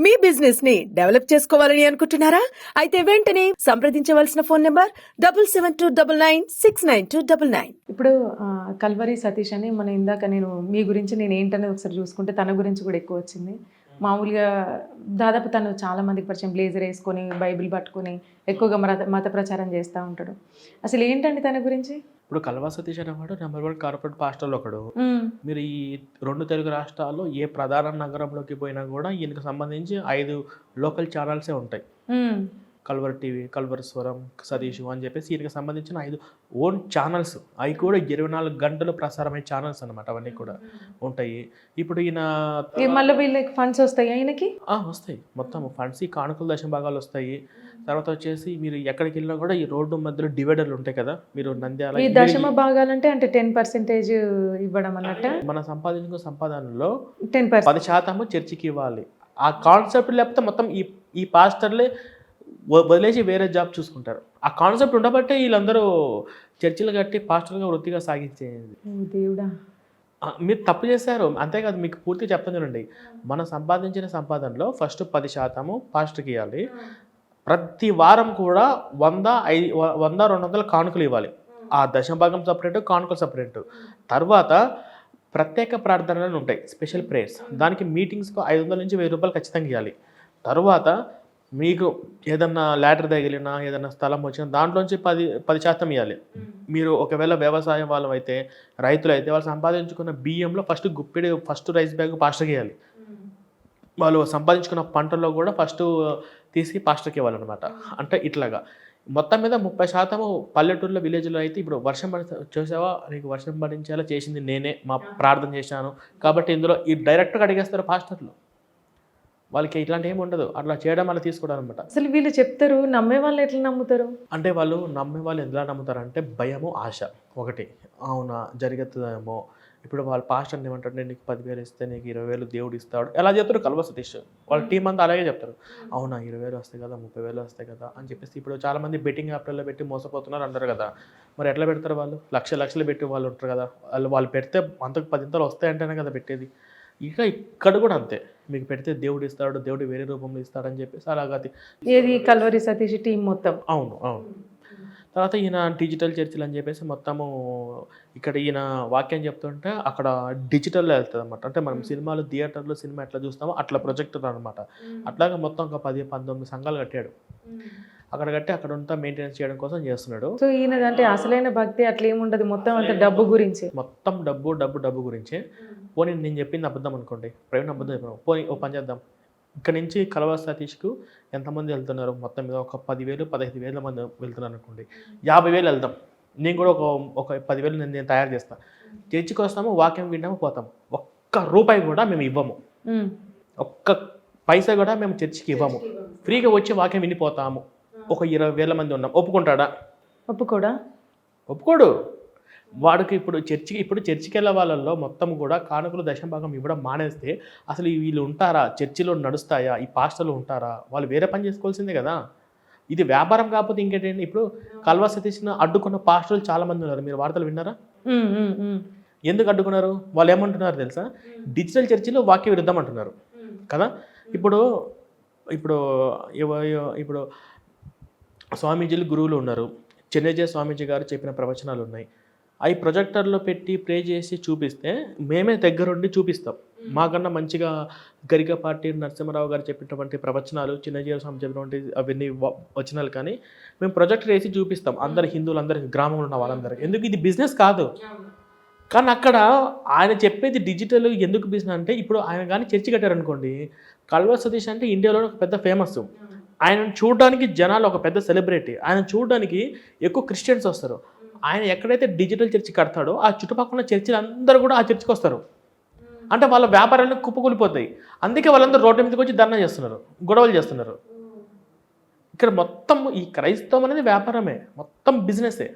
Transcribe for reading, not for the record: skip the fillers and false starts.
మీ business ని develop చేసుకోవాలని అనుకుంటున్నారా? అయితే వెంటనే సంప్రదించవలసిన ఫోన్ నంబర్ 7729969299. ఇప్పుడు కల్వరి సతీష్ అని ఇందాక మీ గురించి నేను ఏంటనేది ఒకసారి చూసుకుంటే తన గురించి కూడా ఎక్కువ వచ్చింది. మామూలుగా దాదాపు తను చాలా మందికి పరిచయం, బ్లేజర్ వేసుకొని బైబిల్ పట్టుకొని ఎక్కువగా మత ప్రచారం చేస్తూ ఉంటాడు. అసలు ఏంటండి తన గురించి? ఇప్పుడు కల్వా సతీష్ అనేవాడు #1 కార్పొరేట్ పాస్టర్లు ఒకడు. మీరు ఈ 2 తెలుగు రాష్ట్రాల్లో ఏ ప్రధాన నగరంలోకి పోయినా కూడా ఈయనకు సంబంధించి 5 లోకల్ ఛానల్సే ఉంటాయి. కల్వర్ టీవీ, కల్వర్ స్వరం, సతీష్ అని చెప్పేసి ఈయనకి సంబంధించిన 5 ఓన్ ఛానల్స్, అవి కూడా 24 గంటలు ప్రసారమయ్యే ఛానల్స్ అనమాట. అవన్నీ కూడా ఉంటాయి. ఇప్పుడు ఈయన మళ్ళీ వీళ్ళకి ఫండ్స్ వస్తాయి, ఆయనకి వస్తాయి. మొత్తం ఫండ్స్, ఈ కానుకల దశభాగాలు వస్తాయి. తర్వాత వచ్చేసి మీరు ఎక్కడికి వెళ్ళినా కూడా ఈ రోడ్డు మధ్యలో డివైడర్లు ఉంటాయి కదా, మీరు నంద్యాల ఈ దశమ భాగాలంటే 10% ఇవ్వడం అన్నట్టు. మన సంపాదించుకున్న సంపాదనలో 10% 10% చర్చికి ఇవ్వాలి. ఆ కాన్సెప్ట్ లేకపోతే మొత్తం ఈ పాస్టర్లే వదిలేసి వేరే జాబ్ చూసుకుంటారు. ఆ కాన్సెప్ట్ ఉండబట్టే వీళ్ళందరూ చర్చిలు కట్టి పాస్టర్గా వృత్తిగా సాగించేది. దేవుడా, మీరు తప్పు చేశారు. అంతేకాదు, మీకు పూర్తిగా చెప్తాను చూడండి. మనం సంపాదించిన సంపాదనలో ఫస్ట్ 10% పాస్టర్కి ఇవ్వాలి. ప్రతి వారం కూడా 100-200 కానుకలు ఇవ్వాలి. ఆ దశభాగం సపరేట్, కానుకలు సపరేట్. తర్వాత ప్రత్యేక ప్రార్థనలు ఉంటాయి, స్పెషల్ ప్రేయర్స్. దానికి మీటింగ్స్కు 500 నుంచి 1000 రూపాయలు ఖచ్చితంగా ఇవ్వాలి. తర్వాత మీకు ఏదన్నా ల్యాటర్ తగిలినా, ఏదన్నా స్థలం వచ్చినా దాంట్లోంచి 10% ఇవ్వాలి. మీరు ఒకవేళ వ్యవసాయం వాళ్ళు అయితే, రైతులు అయితే, వాళ్ళు సంపాదించుకున్న బియ్యంలో ఫస్ట్ రైస్ బ్యాగ్ పాస్టర్కి ఇవ్వాలి. వాళ్ళు సంపాదించుకున్న పంటల్లో కూడా ఫస్ట్ తీసి పాస్టర్కి ఇవ్వాలన్నమాట. అంటే ఇట్లాగా మొత్తం మీద 30% పల్లెటూరులో, విలేజ్లో అయితే ఇప్పుడు వర్షం చూసావా, నీకు వర్షం పడించేలా చేసింది నేనే, మా ప్రార్థన చేశాను కాబట్టి ఇందులో ఈ డైరెక్ట్గా అడిగేస్తారు పాస్టర్లు. వాళ్ళకి ఇట్లాంటి ఏమి ఉండదు, అట్లా చేయడం వల్ల తీసుకోవడం అనమాట. అసలు వీళ్ళు చెప్తారు, నమ్మే వాళ్ళు ఎట్లా నమ్ముతారు? అంటే వాళ్ళు నమ్మే వాళ్ళు ఎలా నమ్ముతారు అంటే భయము, ఆశ. ఒకటి, అవునా జరుగుతుందేమో. ఇప్పుడు వాళ్ళ పాస్టర్ ఏమంటారు, నేను నీకు 10,000 ఇస్తే నీకు 20,000 దేవుడు ఇస్తాడు, ఎలా చెప్తారు కల్వా సతీష్. వాళ్ళ టీం అంతా అలాగే చెప్తారు. అవునా 20,000 వస్తాయి కదా, 30,000 వస్తాయి కదా అని చెప్పేసి. ఇప్పుడు చాలామంది బెట్టింగ్ యాప్లలో పెట్టి మోసపోతున్నారు అంటారు కదా. మరి ఎట్లా పెడతారు వాళ్ళు? లక్షలు పెట్టి వాళ్ళు ఉంటారు కదా. వాళ్ళు పెడితే అంతకు 10 వస్తాయంటేనే కదా పెట్టేది. ఇక్కడ కూడా అంతే, మీకు పెడితే దేవుడు ఇస్తాడు, దేవుడు వేరే రూపంలో ఇస్తాడని చెప్పేసి అలాగా. ఏది కల్వరి సతీష్ టీం మొత్తం? అవును. తర్వాత ఈయన డిజిటల్ చర్చిలు అని చెప్పేసి మొత్తము ఇక్కడ ఈయన వాక్యం చెప్తుంటే అక్కడ డిజిటల్లో వెళ్తుంది అనమాట. అంటే మనం సినిమాలు థియేటర్లో సినిమా ఎట్లా చూస్తామో అట్లా ప్రొజెక్టర్ అనమాట. అట్లాగా మొత్తం ఒక 10-19 సంఘాలు కట్టాడు. అక్కడ కట్టి అక్కడ అంతా మెయింటెనెన్స్ చేయడం కోసం చేస్తున్నాడు. సో ఈయనదంటే అసలైన భక్తి అట్లా ఏముండదు, మొత్తం అంతా డబ్బు గురించి. మొత్తం డబ్బు గురించి. పోనీ నేను చెప్పింది అబద్ధం అనుకోండి, ప్రవీణ్ అబద్ధం చెప్పాను, పోనీ ఓ పని చేద్దాం, ఇక్కడ నుంచి కల్వా సతీష్కు ఎంతమంది వెళ్తున్నారు, మొత్తం మీద ఒక 10,000-15,000 మంది వెళ్తున్నారు అనుకోండి, 50,000 వెళ్దాం. నేను కూడా ఒక 10,000 నేను తయారు చేస్తాను. చర్చికి వస్తాము, వాక్యం వింటాము, పోతాం. ఒక్క రూపాయి కూడా మేము ఇవ్వము, ఒక్క పైసా కూడా మేము చర్చికి ఇవ్వము, ఫ్రీగా వచ్చి వాక్యం వినిపోతాము. ఒక 20,000 మంది ఉన్నాం, ఒప్పుకుంటాడా? ఒప్పుకోడు. వాడికి ఇప్పుడు చర్చికి వెళ్ళే వాళ్ళల్లో మొత్తం కూడా కానుకలు దశభాగం ఇవ్వడం మానేస్తే అసలు వీళ్ళు ఉంటారా, చర్చిలో నడుస్తాయా, ఈ పాస్టర్లు ఉంటారా? వాళ్ళు వేరే పని చేసుకోవాల్సిందే కదా. ఇది వ్యాపారం కాకపోతే ఇంకేంటండి. ఇప్పుడు కల్వా సతీష్ను అడ్డుకున్న పాస్టర్లు చాలామంది ఉన్నారు, మీరు వార్తలు విన్నారా? ఎందుకు అడ్డుకున్నారు? వాళ్ళు ఏమంటున్నారు తెలుసా, డిజిటల్ చర్చిలో వాక్య విరుద్ధం అంటున్నారు కదా. ఇప్పుడు స్వామీజీలు, గురువులు ఉన్నారు. చెన్నై స్వామీజీ గారు చెప్పిన ప్రవచనాలు ఉన్నాయి. అవి ప్రొజెక్టర్లో పెట్టి ప్రే చేసి చూపిస్తే మేమే దగ్గరుండి చూపిస్తాం. మాకన్నా మంచిగా గరికపాటి నరసింహారావు గారు చెప్పినటువంటి ప్రవచనాలు, చిన్నజీవ స్వామి చెప్పినటువంటి అవన్నీ వచనాలు కానీ మేము ప్రొజెక్టర్ వేసి చూపిస్తాం అందరు హిందువులందరికీ, గ్రామంలో ఉన్న వాళ్ళందరికీ. ఎందుకు? ఇది బిజినెస్ కాదు. కానీ అక్కడ ఆయన చెప్పేది డిజిటల్ ఎందుకు బిజినెస్ అంటే, ఇప్పుడు ఆయన కానీ చర్చి కట్టారనుకోండి, కల్వా సతీష్ అంటే ఇండియాలో ఒక పెద్ద ఫేమస్. ఆయన చూడడానికి జనాలు ఒక పెద్ద సెలబ్రిటీ. ఆయన చూడడానికి ఎక్కువ క్రిస్టియన్స్ వస్తారు. ఆయన ఎక్కడైతే డిజిటల్ చర్చి కడతాడో ఆ చుట్టుపక్కల చర్చిలు అందరూ కూడా ఆ చర్చికి వస్తారు. అంటే వాళ్ళ వ్యాపారాలు కుప్పకూలిపోతాయి. అందుకే వాళ్ళందరూ రోడ్డు మీదకి వచ్చి ధర్నా చేస్తున్నారు, గొడవలు చేస్తున్నారు. ఇక్కడ మొత్తం ఈ క్రైస్తవం అనేది వ్యాపారమే, మొత్తం బిజినెసే.